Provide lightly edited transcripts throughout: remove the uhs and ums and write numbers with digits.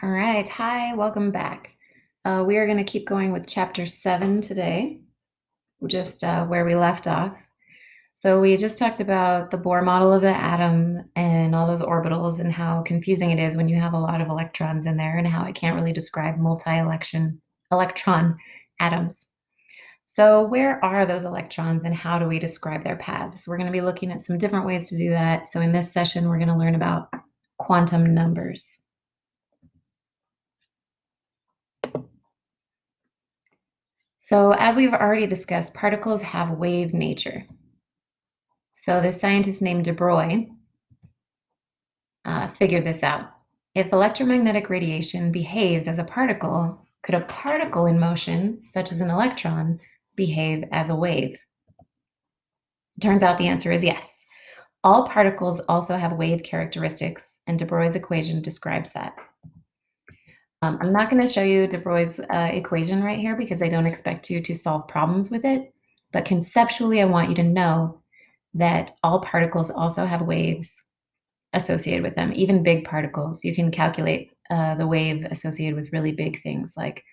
All right, hi, welcome back. We are going to keep going with chapter 7 today, just where we left off. So we just talked about the Bohr model of the atom and all those orbitals and how confusing it is when you have a lot of electrons in there and how it can't really describe multi-electron atoms. So where are those electrons and how do we describe their paths? We're going to be looking at some different ways to do that. So in this session, we're going to learn about quantum numbers. So as we've already discussed, particles have wave nature. So this scientist named de Broglie figured this out. If electromagnetic radiation behaves as a particle, could a particle in motion, such as an electron, behave as a wave? It turns out the answer is yes. All particles also have wave characteristics, and de Broglie's equation describes that. I'm not going to show you de Broglie's equation right here because I don't expect you to solve problems with it, but conceptually I want you to know that all particles also have waves associated with them, even big particles. You can calculate the wave associated with really big things like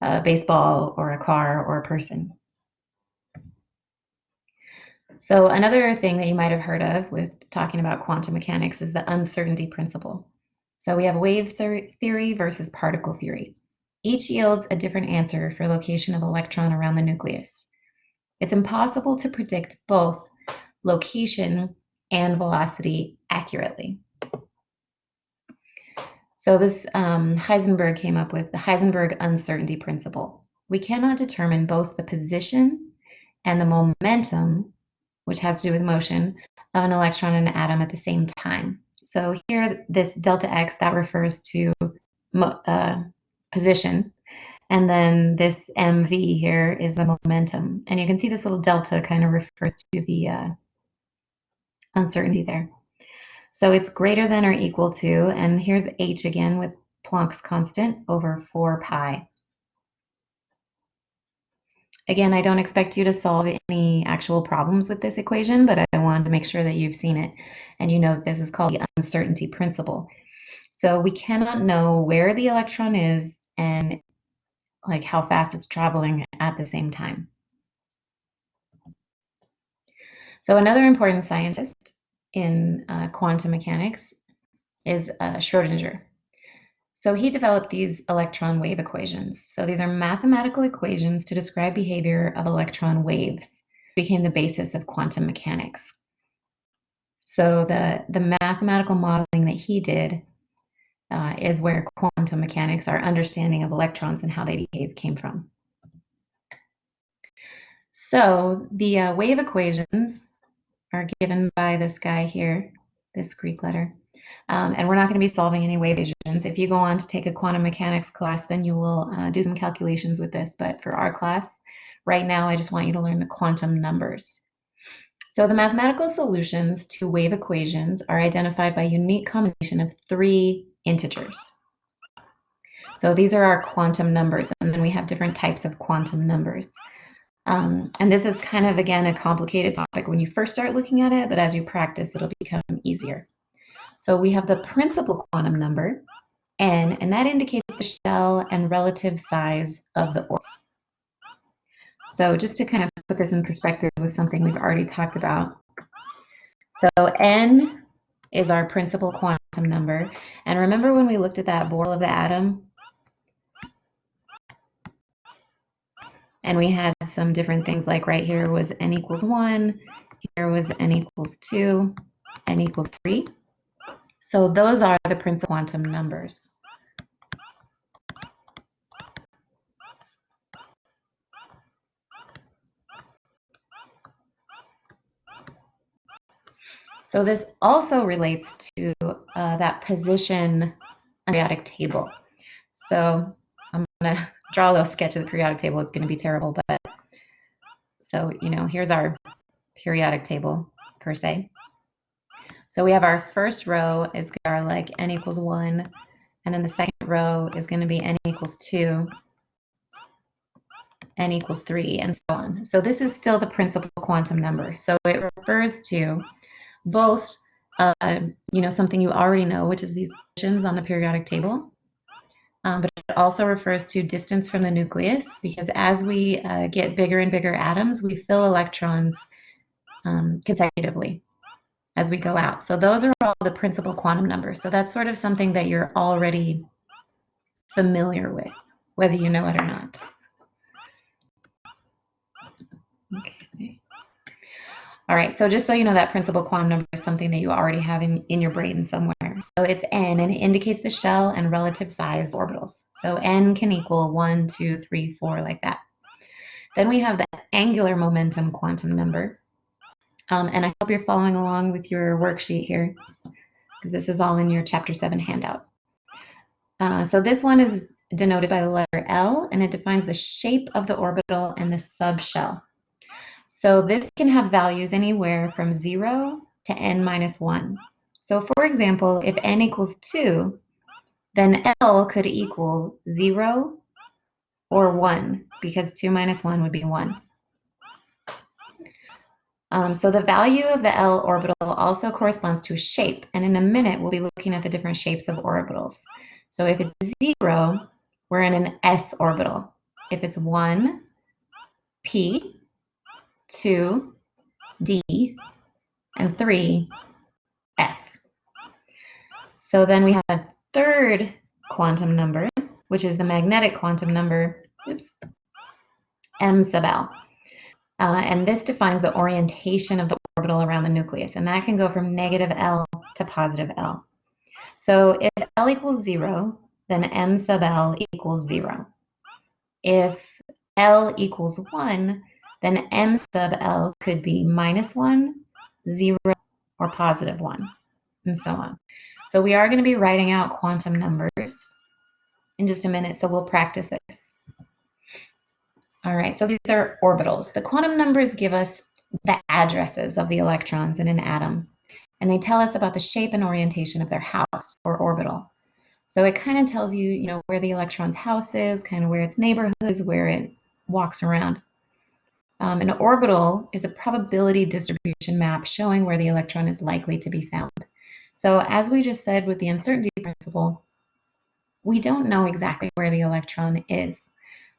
a baseball or a car or a person. So another thing that you might have heard of with talking about quantum mechanics is the uncertainty principle. So we have wave theory versus particle theory. Each yields a different answer for location of electron around the nucleus. It's impossible to predict both location and velocity accurately. So this Heisenberg came up with the Heisenberg uncertainty principle. We cannot determine both the position and the momentum, which has to do with motion, of an electron and an atom at the same time. So here, this delta x, that refers to position. And then this mv here is the momentum. And you can see this little delta kind of refers to the uncertainty there. So it's greater than or equal to, and here's h again with Planck's constant, over 4 pi. Again, I don't expect you to solve any actual problems with this equation, but I wanted to make sure that you've seen it and you know that this is called the uncertainty principle. So we cannot know where the electron is and like how fast it's traveling at the same time. So another important scientist in quantum mechanics is Schrödinger. So he developed these electron wave equations. So these are mathematical equations to describe behavior of electron waves. Became the basis of quantum mechanics. So the mathematical modeling that he did is where quantum mechanics, our understanding of electrons and how they behave, came from. So the wave equations are given by this guy here, this Greek letter. And we're not going to be solving any wave equations. If you go on to take a quantum mechanics class, then you will do some calculations with this. But for our class, right now, I just want you to learn the quantum numbers. So the mathematical solutions to wave equations are identified by a unique combination of 3 integers. So these are our quantum numbers, and then we have different types of quantum numbers. And this is kind of, again, a complicated topic when you first start looking at it, but as you practice, it'll become easier. So we have the principal quantum number, n, and that indicates the shell and relative size of the orbits. So just to kind of put this in perspective with something we've already talked about. So n is our principal quantum number. And remember when we looked at that Bohr of the atom? And we had some different things, like right here was n equals 1, here was n equals 2, n equals 3. So those are the principal quantum numbers. So this also relates to that position on the periodic table. So I'm going to draw a little sketch of the periodic table. It's going to be terrible, but so, you know, here's our periodic table per se. So we have our first row is our like n equals 1, and then the second row is going to be n equals 2, n equals 3, and so on. So this is still the principal quantum number. So it refers to both, you know, something you already know, which is these positions on the periodic table, but it also refers to distance from the nucleus, because as we get bigger and bigger atoms, we fill electrons consecutively as we go out. So those are all the principal quantum numbers. So that's sort of something that you're already familiar with, whether you know it or not. Okay. All right, so just so you know, that principal quantum number is something that you already have in your brain somewhere. So it's n, and it indicates the shell and relative size of orbitals. So n can equal 1, 2, 3, 4, like that. Then we have the angular momentum quantum number. And I hope you're following along with your worksheet here, because this is all in your Chapter 7 handout. So this one is denoted by the letter L, and it defines the shape of the orbital and the subshell. So this can have values anywhere from 0 to n minus 1. So for example, if n equals 2, then L could equal 0 or 1, because 2 minus 1 would be 1. So the value of the L orbital also corresponds to a shape, and in a minute we'll be looking at the different shapes of orbitals. So if it's 0, we're in an s orbital. If it's 1, p, 2, d, and 3, f. So then we have a third quantum number, which is the magnetic quantum number, m sub L. And this defines the orientation of the orbital around the nucleus, and that can go from negative L to positive L. So if L equals 0, then m sub L equals 0. If L equals 1, then m sub L could be minus 1, 0, or positive 1, and so on. So we are going to be writing out quantum numbers in just a minute, so we'll practice this. All right, so these are orbitals. The quantum numbers give us the addresses of the electrons in an atom, and they tell us about the shape and orientation of their house or orbital. So it kind of tells you, where the electron's house is, kind of where its neighborhood is, where it walks around. An orbital is a probability distribution map showing where the electron is likely to be found. So as we just said with the uncertainty principle, we don't know exactly where the electron is.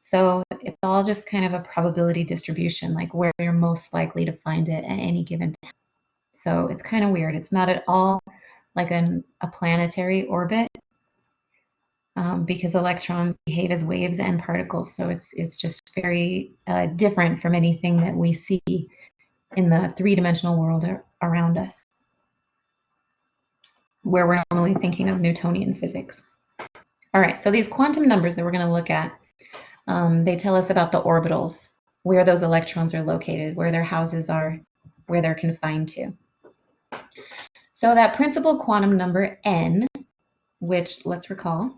So it's all just kind of a probability distribution, like where you're most likely to find it at any given time. So it's kind of weird. It's not at all like a planetary orbit, because electrons behave as waves and particles. So it's just very different from anything that we see in the three-dimensional world around us, where we're normally thinking of Newtonian physics. All right, so these quantum numbers that we're going to look at, they tell us about the orbitals, where those electrons are located, where their houses are, where they're confined to. So that principal quantum number n, which let's recall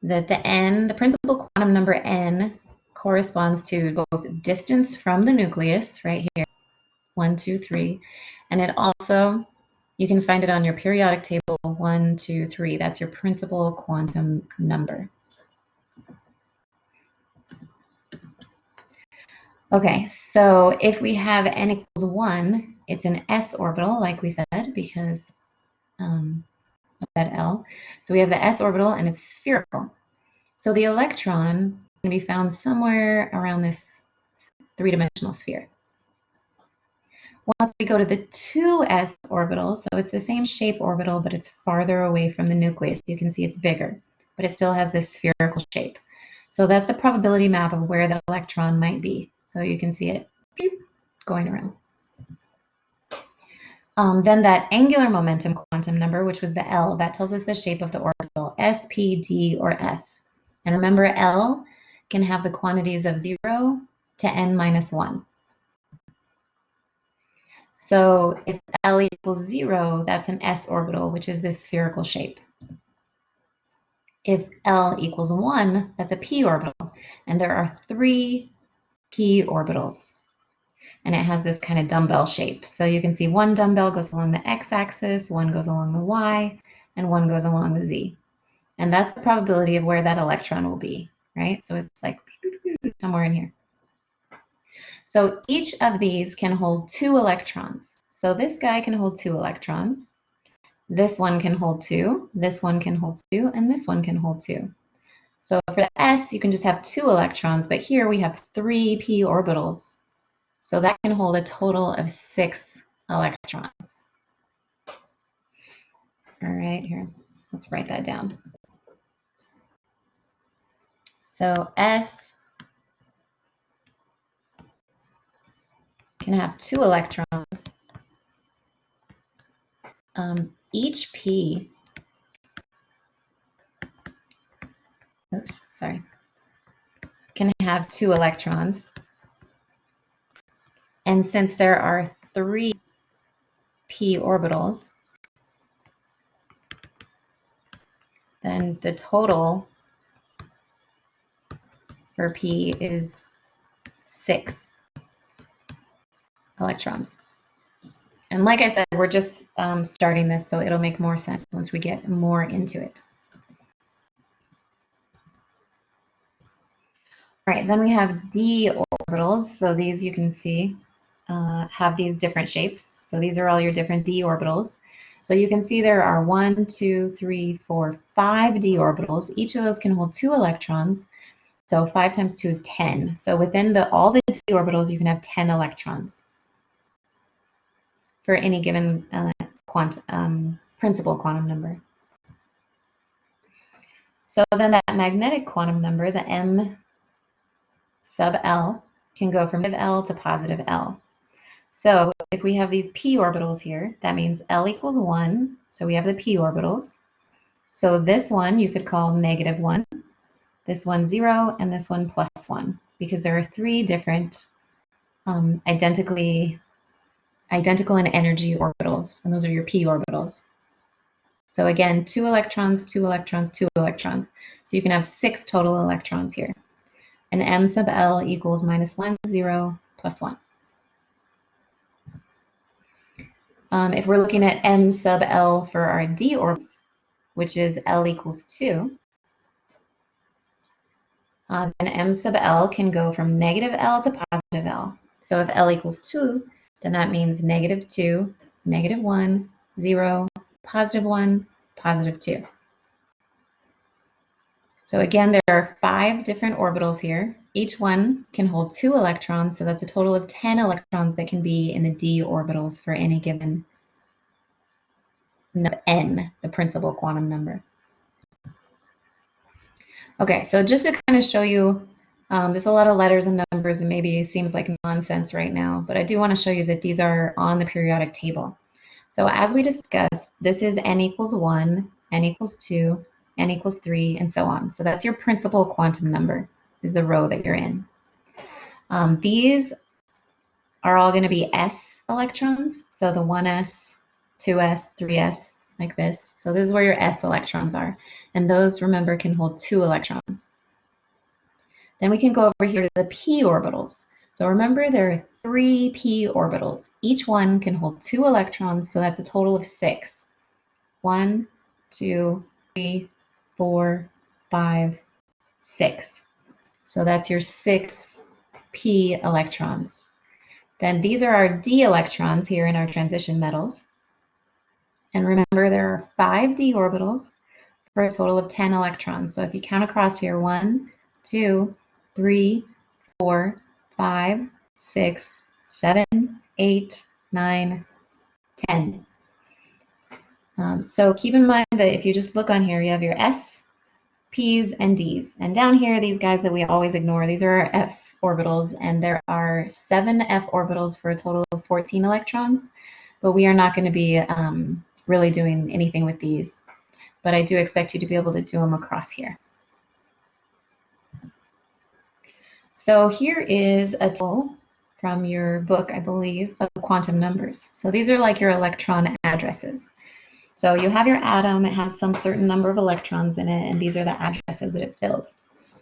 that the principal quantum number n corresponds to both distance from the nucleus, right here, 1, 2, 3, and it also, you can find it on your periodic table, 1, 2, 3. That's your principal quantum number. Okay, so if we have n equals 1, it's an s orbital, like we said, because of that L. So we have the s orbital, and it's spherical. So the electron can be found somewhere around this three-dimensional sphere. Once we go to the 2s orbital, so it's the same shape orbital, but it's farther away from the nucleus. You can see it's bigger, but it still has this spherical shape. So that's the probability map of where the electron might be. So you can see it going around. Then that angular momentum quantum number, which was the L, that tells us the shape of the orbital, S, P, D, or F. And remember, L can have the quantities of 0 to n minus 1. So if L equals 0, that's an s orbital, which is this spherical shape. If L equals 1, that's a p orbital. And there are 3 p orbitals. And it has this kind of dumbbell shape. So you can see one dumbbell goes along the x-axis, one goes along the y, and one goes along the z. And that's the probability of where that electron will be, right? So it's like somewhere in here. So each of these can hold 2 electrons. So this guy can hold 2 electrons. This one can hold 2, this one can hold 2, and this one can hold 2. So for the s, you can just have 2 electrons, but here we have 3 p orbitals. So that can hold a total of 6 electrons. All right, here, let's write that down. So S can have 2 electrons. Each P, can have 2 electrons. And since there are 3 p orbitals, then the total for p is 6 electrons. And like I said, we're just starting this, so it'll make more sense once we get more into it. All right, then we have d orbitals. So these you can see have these different shapes. So these are all your different d orbitals. So you can see there are 1, 2, 3, 4, 5 d orbitals. Each of those can hold 2 electrons. So 5 times 2 is 10. So within all the d orbitals, you can have 10 electrons for any given principal quantum number. So then that magnetic quantum number, the m sub L, can go from negative L to positive L. So if we have these p orbitals here, that means L equals 1. So we have the p orbitals. So this one you could call -1, this one 0, and this one +1, because there are 3 different identical in energy orbitals, and those are your p orbitals. So again, 2 electrons, 2 electrons, 2 electrons. So you can have 6 total electrons here. And m sub L equals -1, 0, +1. If we're looking at m sub L for our d orbitals, which is L equals 2, then m sub L can go from negative L to positive L. So if L equals 2, then that means -2, -1, 0, +1, +2. So again, there are 5 different orbitals here. Each one can hold 2 electrons, so that's a total of 10 electrons that can be in the d orbitals for any given n, the principal quantum number. Okay, so just to kind of show you, there's a lot of letters and numbers and maybe seems like nonsense right now, but I do want to show you that these are on the periodic table. So as we discussed, this is n equals 1, n equals 2, n equals 3, and so on. So that's your principal quantum number, is the row that you're in. These are all going to be s electrons, so the 1s, 2s, 3s, like this. So this is where your s electrons are. And those, remember, can hold 2 electrons. Then we can go over here to the p orbitals. So remember, there are 3 p orbitals. Each one can hold 2 electrons, so that's a total of 6. 1, 2, 3, 4, 5, 6. So that's your 6 p electrons. Then these are our d electrons here in our transition metals. And remember, there are 5 d orbitals for a total of 10 electrons. So if you count across here, 1, 2, 3, 4, 5, 6, 7, 8, 9, 10. So keep in mind that if you just look on here, you have your S, P's, and D's. And down here, these guys that we always ignore, these are our F orbitals, and there are 7 F orbitals for a total of 14 electrons. But we are not going to be really doing anything with these. But I do expect you to be able to do them across here. So here is a table from your book, I believe, of quantum numbers. So these are like your electron addresses. So you have your atom, it has some certain number of electrons in it, and these are the addresses that it fills.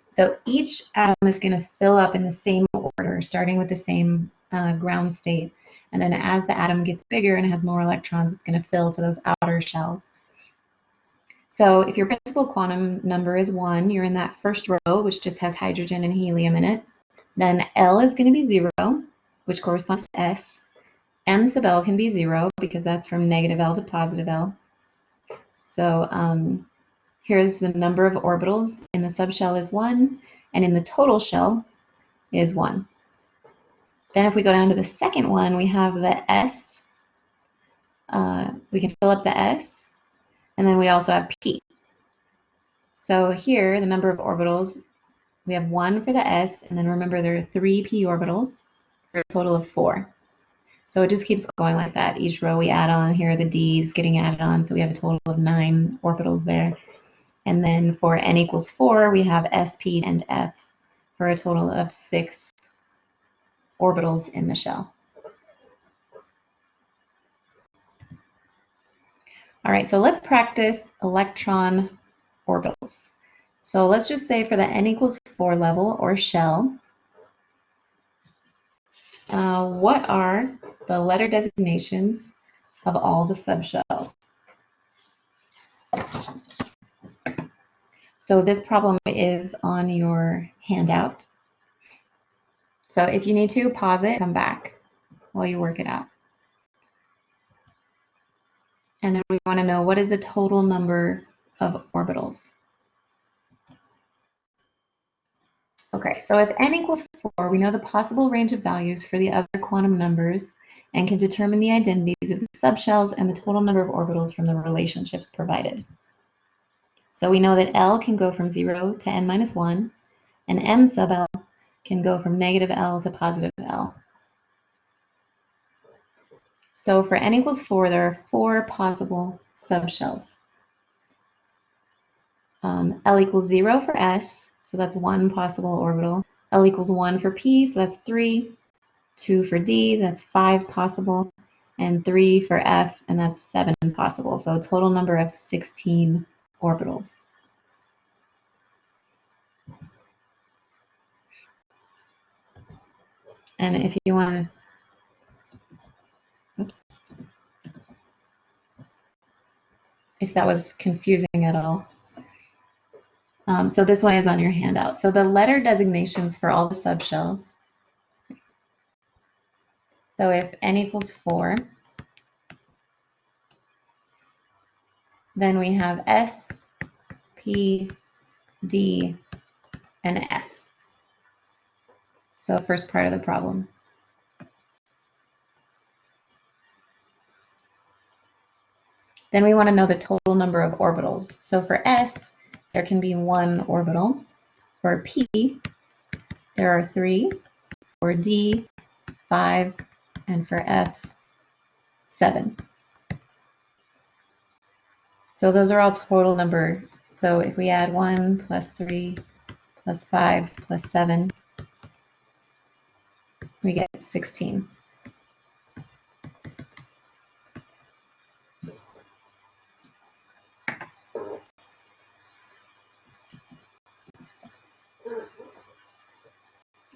So each atom is going to fill up in the same order, starting with the same ground state. And then as the atom gets bigger and has more electrons, it's going to fill to those outer shells. So if your principal quantum number is 1, you're in that first row, which just has hydrogen and helium in it. Then L is going to be 0, which corresponds to S. M sub L can be 0 because that's from negative L to positive L. So here's the number of orbitals in the subshell is 1, and in the total shell is 1. Then if we go down to the second one, we have the S. We can fill up the S, and then we also have P. So here, the number of orbitals, we have 1 for the S, and then remember there are 3 P orbitals for a total of 4. So it just keeps going like that. Each row we add on, here are the D's getting added on, so we have a total of 9 orbitals there. And then for n equals 4, we have S, P, and F for a total of 6 orbitals in the shell. All right, so let's practice electron orbitals. So let's just say for the n equals 4 level or shell, what are the letter designations of all the subshells? So this problem is on your handout. So if you need to, pause it, come back while you work it out. And then we want to know, what is the total number of orbitals? Okay, so if n equals 4, we know the possible range of values for the other quantum numbers and can determine the identities of the subshells and the total number of orbitals from the relationships provided. So we know that L can go from 0 to n minus 1, and M sub L can go from negative L to positive L. So for n equals 4, there are 4 possible subshells. L equals 0 for S, so that's 1 possible orbital. L equals 1 for P, so that's 3. 2 for D, that's 5 possible. And 3 for F, and that's 7 possible. So a total number of 16 orbitals. And if you want to, oops, if that was confusing at all. So this one is on your handout. So the letter designations for all the subshells. So if n equals 4, then we have S, P, D, and F. So first part of the problem. Then we want to know the total number of orbitals. So for S, there can be 1 orbital. For P, there are 3. For D, 5. And for F, 7. So those are all total number. So if we add 1 plus 3 plus 5 plus 7, we get 16.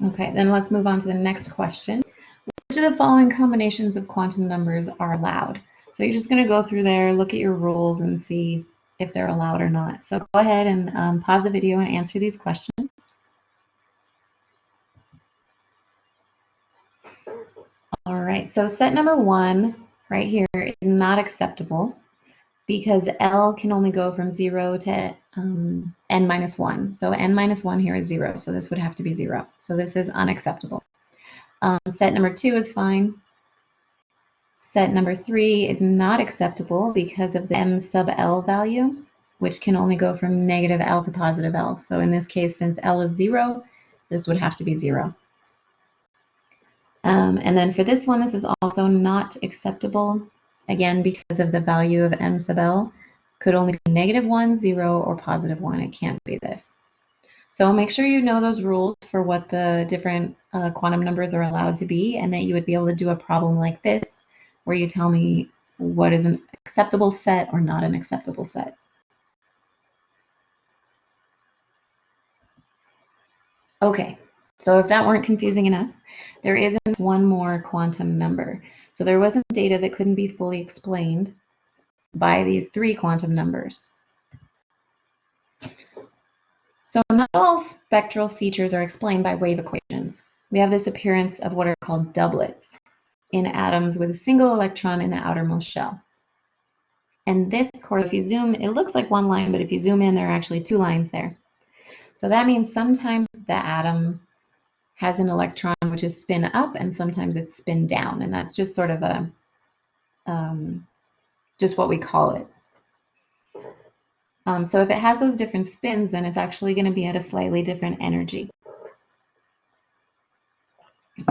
Okay, then let's move on to the next question. Which of the following combinations of quantum numbers are allowed? So you're just going to go through there, look at your rules, and see if they're allowed or not. So go ahead and pause the video and answer these questions. All right, so set number 1 right here is not acceptable because L can only go from 0 to n minus 1. So n minus 1 here is 0, so this would have to be 0. So this is unacceptable. Set number 2 is fine. Set number 3 is not acceptable because of the M sub L value, which can only go from negative L to positive L. So in this case, since L is 0, this would have to be 0. And then for this one, this is also not acceptable, again, because of the value of M sub L. Could only be negative 1, 0, or positive 1. It can't be this. So make sure you know those rules for what the different quantum numbers are allowed to be, and that you would be able to do a problem like this, where you tell me what is an acceptable set or not an acceptable set. Okay, so if that weren't confusing enough, there isn't one more quantum number. So there wasn't data that couldn't be fully explained by these 3 quantum numbers. So not all spectral features are explained by wave equations. We have this appearance of what are called doublets in atoms with a single electron in the outermost shell. And this chord, if you zoom, it looks like one line, but if you zoom in, there are actually two lines there. So that means sometimes the atom has an electron which is spin up, and sometimes it's spin down, and that's just sort of a just what we call it. So if it has those different spins, then it's actually going to be at a slightly different energy.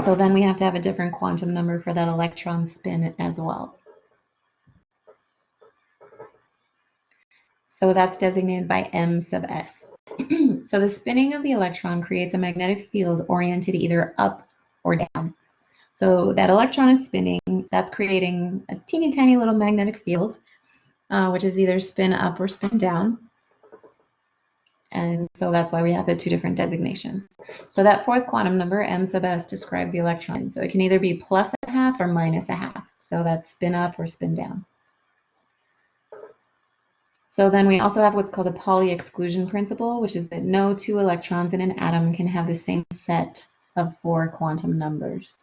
So then we have to have a different quantum number for that electron spin as well. So that's designated by m sub s. So the spinning of the electron creates a magnetic field oriented either up or down. So that electron is spinning, that's creating a teeny tiny little magnetic field, which is either spin up or spin down. And so that's why we have the two different designations. So that fourth quantum number, m sub s, describes the electron. So it can either be plus a half or minus a half. So that's spin up or spin down. So then we also have what's called a Pauli exclusion principle, which is that no two electrons in an atom can have the same set of 4 quantum numbers.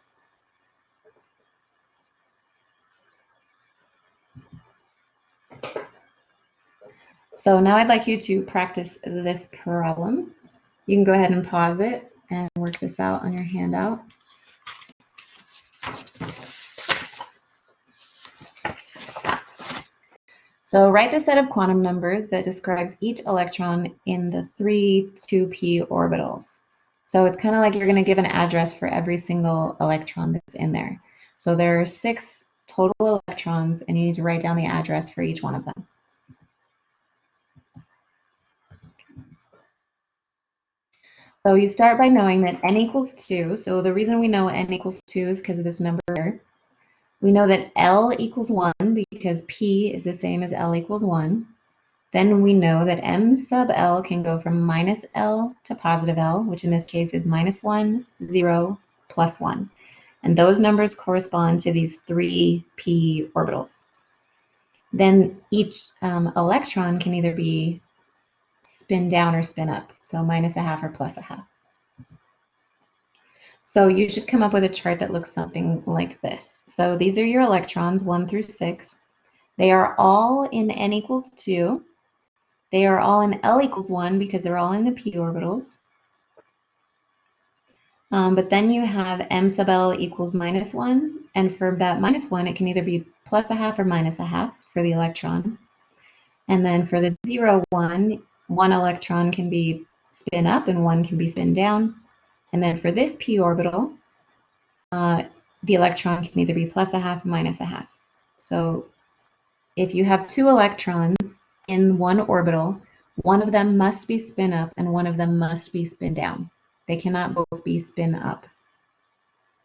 So now I'd like you to practice this problem. You can go ahead and pause it and work this out on your handout. So write the set of quantum numbers that describes each electron in the 3 2p orbitals. So it's kind of like you're going to give an address for every single electron that's in there. So there are 6 total electrons, and you need to write down the address for each one of them. So you start by knowing that n equals 2. So the reason we know n equals 2 is because of this number here. We know that L equals 1 because P is the same as L equals 1. Then we know that M sub L can go from minus L to positive L, which in this case is minus 1, 0, plus 1. And those numbers correspond to these 3 p orbitals. Then each electron can either be spin down or spin up, so minus a half or plus a half. So you should come up with a chart that looks something like this. So these are your electrons, 1 through 6. They are all in n equals 2. They are all in L equals 1 because they're all in the p orbitals. But then you have m sub L equals minus 1. And for that minus 1, it can either be plus a half or minus a half for the electron. And then for the 0, 1, one electron can be spin up and one can be spin down. And then for this p orbital, the electron can either be plus a half or minus a half. So if you have 2 electrons in one orbital, one of them must be spin up and one of them must be spin down. They cannot both be spin up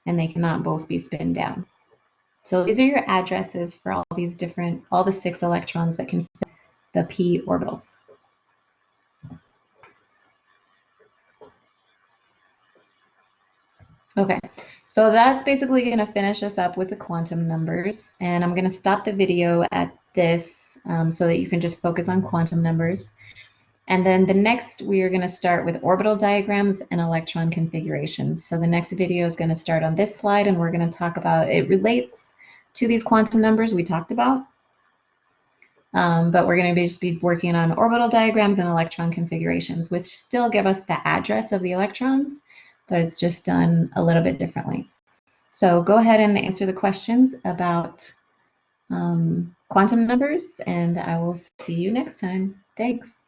and they cannot both be spin down. So these are your addresses for all these different, all the 6 electrons that can fit the p orbitals. Okay, so that's basically going to finish us up with the quantum numbers, and I'm going to stop the video at this so that you can just focus on quantum numbers. And then the next, we are going to start with orbital diagrams and electron configurations. So the next video is going to start on this slide, and we're going to talk about, it relates to these quantum numbers we talked about, but we're going to just be working on orbital diagrams and electron configurations, which still give us the address of the electrons, but it's just done a little bit differently. So go ahead and answer the questions about quantum numbers, and I will see you next time. Thanks.